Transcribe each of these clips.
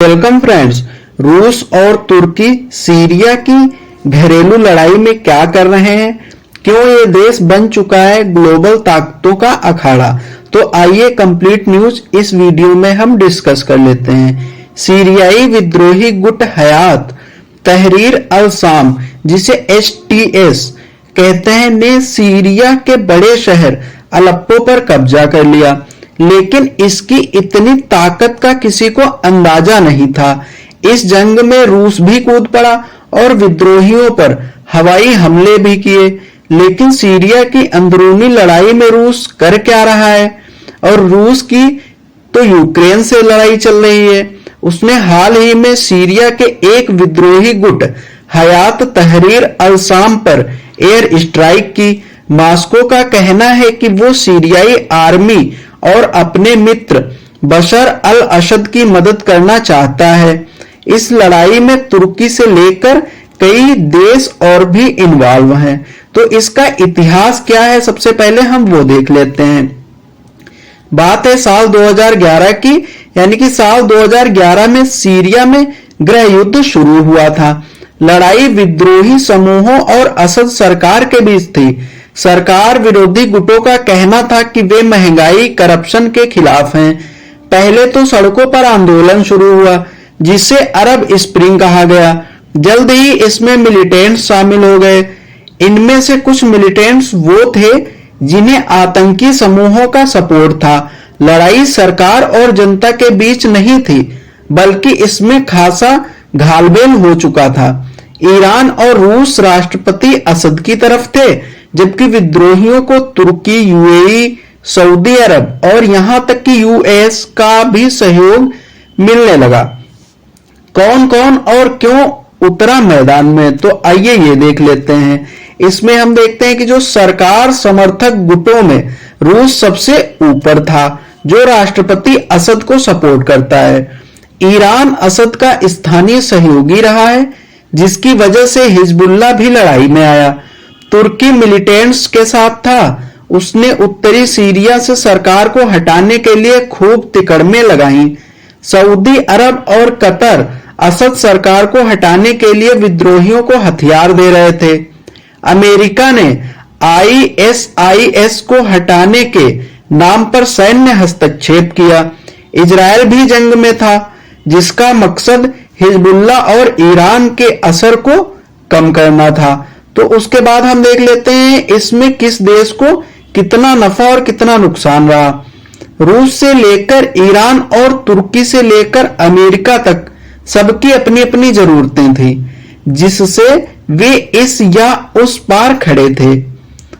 Welcome friends. रूस और तुर्की Syria की घरेलू लड़ाई में क्या कर रहे हैं, क्यों ये देश बन चुका है ग्लोबल ताकतों का अखाड़ा। तो आइए कंप्लीट न्यूज इस वीडियो में हम डिस्कस कर लेते हैं। सीरियाई विद्रोही गुट हयात तहरीर अल शाम, जिसे HTS कहते हैं, ने सीरिया के बड़े शहर अलेप्पो पर कब्जा कर लिया, लेकिन इसकी इतनी ताकत का किसी को अंदाजा नहीं था। इस जंग में रूस भी कूद पड़ा और विद्रोहियों पर हवाई हमले भी किए। लेकिन सीरिया की अंदरूनी लड़ाई में रूस कर क्या रहा है, और रूस की तो यूक्रेन से लड़ाई चल रही है। उसने हाल ही में सीरिया के एक विद्रोही गुट हयात तहरीर अल शाम पर एयर स्ट्राइक की। मॉस्को का कहना है कि वो सीरियाई आर्मी और अपने मित्र बशर अल असद की मदद करना चाहता है। इस लड़ाई में तुर्की से लेकर कई देश और भी इन्वॉल्व हैं। तो इसका इतिहास क्या है, सबसे पहले हम वो देख लेते हैं। बात है साल 2011 की, यानी कि साल 2011 में सीरिया में गृह युद्ध शुरू हुआ था। लड़ाई विद्रोही समूहों और असद सरकार के बीच थी। सरकार विरोधी गुटों का कहना था कि वे महंगाई, करप्शन के खिलाफ हैं। पहले तो सड़कों पर आंदोलन शुरू हुआ, जिसे अरब स्प्रिंग कहा गया। जल्द ही इसमें मिलिटेंट्स शामिल हो गए। इनमें से कुछ मिलिटेंट्स वो थे जिन्हें आतंकी समूहों का सपोर्ट था। लड़ाई सरकार और जनता के बीच नहीं थी, बल्कि इसमें खासा घालमेल हो चुका था। ईरान और रूस राष्ट्रपति असद की तरफ थे, जबकि विद्रोहियों को तुर्की, UAE, सऊदी अरब और यहां तक कि US का भी सहयोग मिलने लगा। कौन कौन और क्यों उतरा मैदान में, तो आइए ये देख लेते हैं। इसमें हम देखते हैं कि जो सरकार समर्थक गुटों में रूस सबसे ऊपर था, जो राष्ट्रपति असद को सपोर्ट करता है। ईरान असद का स्थानीय सहयोगी रहा है, जिसकी वजह से हिजबुल्लाह भी लड़ाई में आया। तुर्की मिलिटेंट्स के साथ था। उसने उत्तरी सीरिया से सरकार को हटाने के लिए खूब तिकड़में लगाई। सऊदी अरब और कतर असद सरकार को हटाने के लिए विद्रोहियों को हथियार दे रहे थे। अमेरिका ने ISIS को हटाने के नाम पर सैन्य हस्तक्षेप किया। इजरायल भी जंग में था, जिसका मकसद हिजबुल्लाह और ईरान के असर को कम करना था। तो उसके बाद हम देख लेते हैं इसमें किस देश को कितना नफा और कितना नुकसान रहा। रूस से लेकर ईरान और तुर्की से लेकर अमेरिका तक सबकी अपनी अपनी जरूरतें थी, जिससे वे इस या उस पार खड़े थे।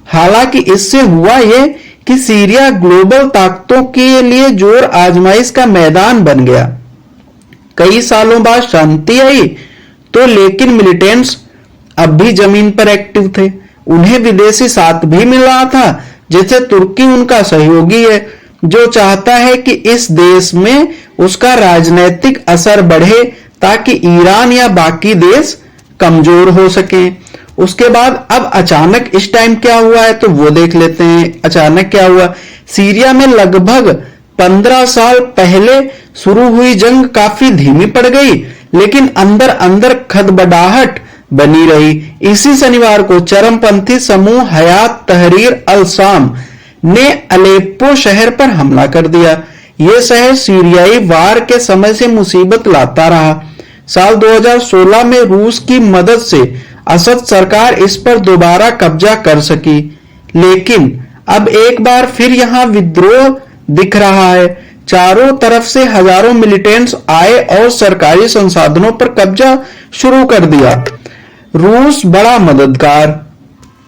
हालांकि इससे हुआ यह कि सीरिया ग्लोबल ताकतों के लिए जोर आजमाइश का मैदान बन गया। कई सालों बाद शांति आई तो, लेकिन मिलिटेंट्स अब भी जमीन पर एक्टिव थे। उन्हें विदेशी साथ भी मिल रहा था, जैसे तुर्की उनका सहयोगी है, जो चाहता है कि इस देश में उसका राजनीतिक असर बढ़े ताकि ईरान या बाकी देश कमजोर हो सकें। उसके बाद अब अचानक इस टाइम क्या हुआ है, तो वो देख लेते हैं। अचानक क्या हुआ, सीरिया में लगभग 15 साल पहले शुरू हुई जंग काफी धीमी पड़ गई, लेकिन अंदर अंदर खदबदाहट बनी रही। इसी शनिवार को चरमपंथी समूह हयात तहरीर अल शाम ने अलेप्पो शहर पर हमला कर दिया। यह शहर सीरियाई वार के समय से मुसीबत लाता रहा। साल 2016 में रूस की मदद से असद सरकार इस पर दोबारा कब्जा कर सकी, लेकिन अब एक बार फिर यहां विद्रोह दिख रहा है। चारों तरफ से हजारों मिलिटेंट्स आए और सरकारी संसाधनों पर कब्जा शुरू कर दिया। रूस बड़ा मददगार।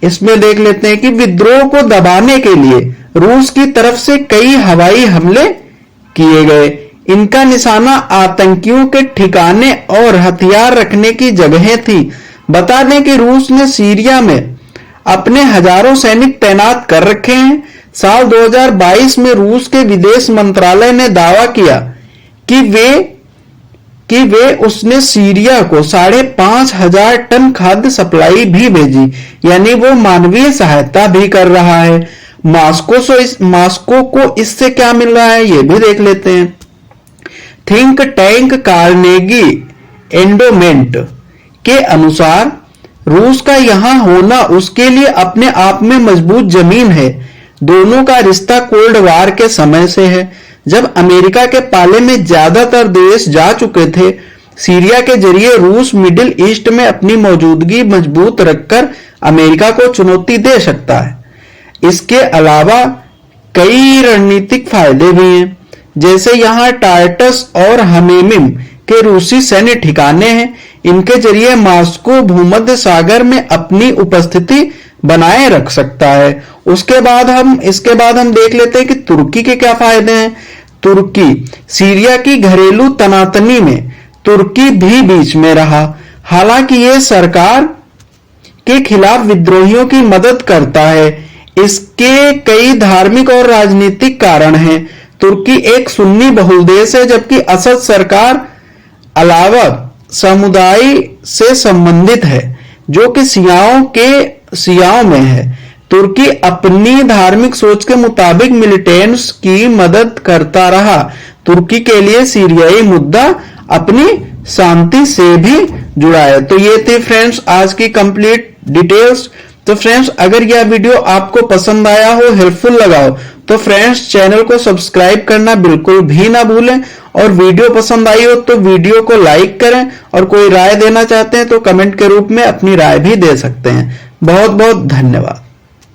इसमें देख लेते हैं कि विद्रोह को दबाने के लिए रूस की तरफ से कई हवाई हमले किए गए। इनका निशाना आतंकियों के ठिकाने और हथियार रखने की जगहें थी। बता दें कि रूस ने सीरिया में अपने हजारों सैनिक तैनात कर रखे हैं। साल 2022 में रूस के विदेश मंत्रालय ने दावा किया कि वे उसने सीरिया को 5,500 टन खाद्य सप्लाई भी भेजी, यानी वो मानवीय सहायता भी कर रहा है। मॉस्को को इससे क्या मिल रहा है, ये भी देख लेते हैं। थिंक टैंक कार्नेगी एंडोमेंट के अनुसार रूस का यहां होना उसके लिए अपने आप में मजबूत जमीन है। दोनों का रिश्ता कोल्ड वार के समय से है, जब अमेरिका के पाले में ज्यादातर देश जा चुके थे। सीरिया के जरिए रूस मिडिल ईस्ट में अपनी मौजूदगी मजबूत रखकर अमेरिका को चुनौती दे सकता है। इसके अलावा कई रणनीतिक फायदे भी हैं, जैसे यहां टार्टस और हमेमिम के रूसी सैन्य ठिकाने हैं। इनके जरिए मॉस्को भूमध्य सागर में अपनी उपस्थिति बनाए रख सकता है। इसके बाद हम देख लेते हैं कि तुर्की के क्या फायदे हैं। तुर्की सीरिया की घरेलू तनातनी में तुर्की भी बीच में रहा। हालांकि यह सरकार के खिलाफ विद्रोहियों की मदद करता है। इसके कई धार्मिक और राजनीतिक कारण हैं। तुर्की एक सुन्नी बहुल देश है, जबकि असद सरकार अलावा समुदाय से संबंधित है, जो कि शियाओं में है। तुर्की अपनी धार्मिक सोच के मुताबिक मिलिटेंट्स की मदद करता रहा। तुर्की के लिए सीरियाई मुद्दा अपनी शांति से भी जुड़ा है। तो ये थी फ्रेंड्स आज की कंप्लीट डिटेल्स। तो फ्रेंड्स अगर यह वीडियो आपको पसंद आया हो, हेल्पफुल लगा हो, तो फ्रेंड्स चैनल को सब्सक्राइब करना बिल्कुल भी ना भूलें। और वीडियो पसंद आई हो तो वीडियो को लाइक करें, और कोई राय देना चाहते हैं तो कमेंट के रूप में अपनी राय भी दे सकते हैं। बहुत बहुत धन्यवाद।